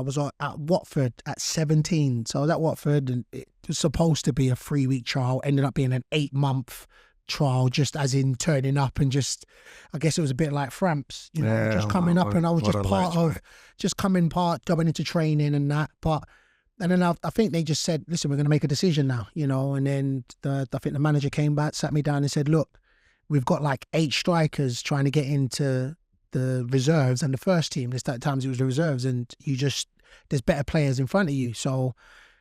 I was at Watford at 17. So I was at Watford, and it was supposed to be a 3-week trial, ended up being an 8-month trial, just as in turning up and just, I guess it was a bit like Framps, just coming up, and I was just going into training and that. And then I think they just said, listen, we're going to make a decision now, and then I think the manager came back, sat me down and said, look, we've got like 8 strikers trying to get into the reserves and the first team. There's times it was the reserves, and there's better players in front of you. So,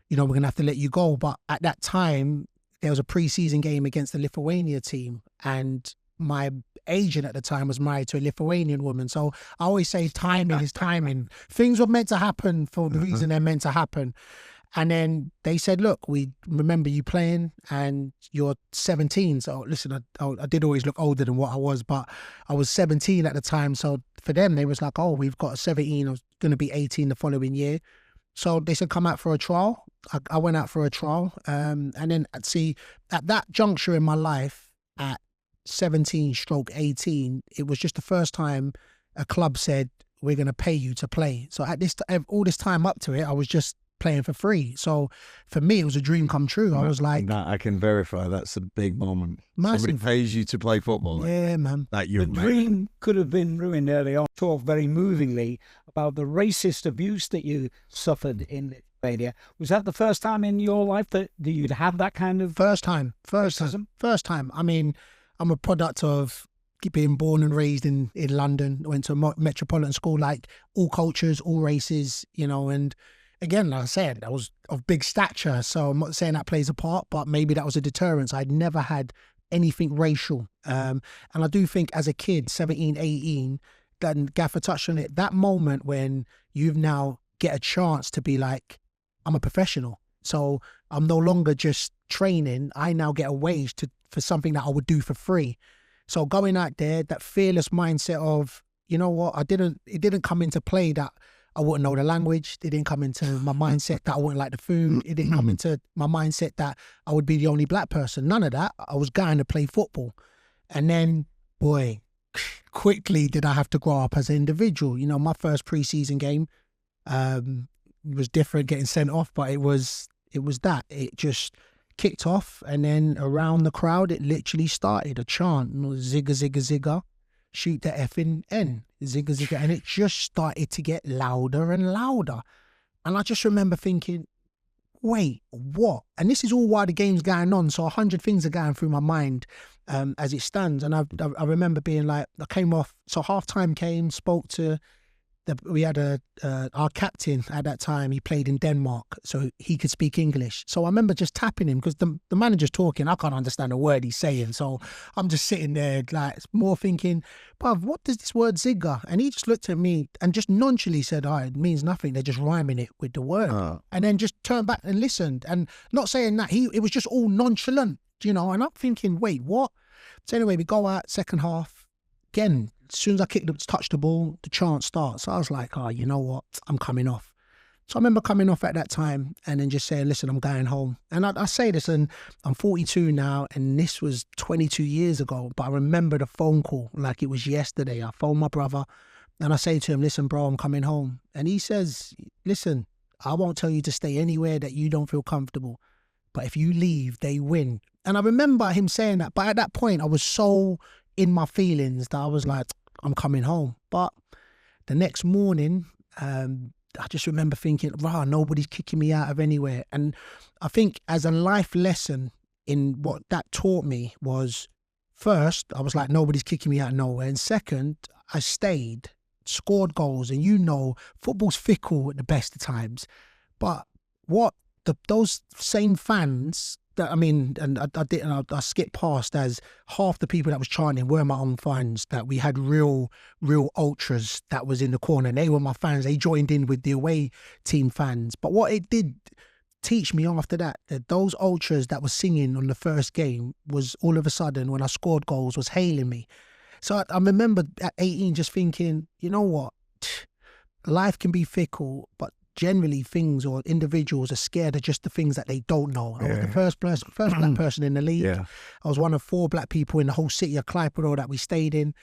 we're going to have to let you go. But at that time, there was a pre-season game against the Lithuania team, and my agent at the time was married to a Lithuanian woman. So I always say timing is timing. Things were meant to happen for the reason they're meant to happen. And then they said, look, we remember you playing and you're 17. So listen, I did always look older than what I was, but I was 17 at the time. So for them, they was like, oh, we've got a 17. I was going to be 18 the following year. So they said, come out for a trial. I went out for a trial. And then at that juncture in my life, at 17/18, it was just the first time a club said, we're going to pay you to play. So at all this time up to it, I was just playing for free. So for me, it was a dream come true. I was like, I can verify that's a big moment. Massive. Somebody pays you to play football. Yeah, man. The dream could have been ruined early on. Talk very movingly about the racist abuse that you suffered in Lithuania. Was that the first time in your life that you'd have that kind of First time. I mean, I'm a product of being born and raised in London. Went to a metropolitan school, like all cultures, all races, and again, like I said, I was of big stature, so I'm not saying that plays a part, but maybe that was a deterrence. I'd never had anything racial. And I do think as a kid, 17, 18, then Gaffer touched on it, that moment when you've now get a chance to be like, I'm a professional. So I'm no longer just training. I now get a wage for something that I would do for free. So going out there, that fearless mindset of, you know what, it didn't come into play that I wouldn't know the language. It didn't come into my mindset that I wouldn't like the food. It didn't come into my mindset that I would be the only black person. None of that. I was going to play football. And then, boy, quickly did I have to grow up as an individual. My first pre-season game was different, getting sent off, but it was that. It just kicked off, and then around the crowd, it literally started a chant, zigga, zigga, zigga. Shoot the effing N, zigga zigga, and it just started to get louder and louder. And I just remember thinking, wait, what? And this is all while the game's going on, so 100 things are going through my mind as it stands. And I remember being like, I came off, so half-time came, spoke to, we had our captain at that time. He played in Denmark, so he could speak English. So I remember just tapping him because the manager's talking. I can't understand a word he's saying. So I'm just sitting there like more thinking, bruv, what does this word zigga? And he just looked at me and just nonchalantly said, oh, it means nothing. They're just rhyming it with the word. And then just turned back and listened. And not saying that, it was just all nonchalant, and I'm thinking, wait, what? So anyway, we go out, second half. Again, as soon as I touched the ball, the chant starts. So I was like, oh, you know what? I'm coming off. So I remember coming off at that time and then just saying, listen, I'm going home. And I say this, and I'm 42 now, and this was 22 years ago, but I remember the phone call like it was yesterday. I phoned my brother and I say to him, listen, bro, I'm coming home. And he says, listen, I won't tell you to stay anywhere that you don't feel comfortable, but if you leave, they win. And I remember him saying that, but at that point, I was so in my feelings that I was like, I'm coming home. But the next morning, I just remember thinking, wow, nobody's kicking me out of anywhere. And I think as a life lesson in what that taught me was, first, I was like, nobody's kicking me out of nowhere. And second, I stayed, scored goals. And football's fickle at the best of times. But those same fans, I skipped past as half the people that was chanting were my own fans, that we had real ultras that was in the corner. And they were my fans. They joined in with the away team fans. But what it did teach me after that those ultras that were singing on the first game was all of a sudden, when I scored goals, was hailing me. So I remember at 18 just thinking, you know what? Life can be fickle, but generally things or individuals are scared of just the things that they don't know. I was the first black person in the league. I was one of 4 black people in the whole city of Clypedo that we stayed in.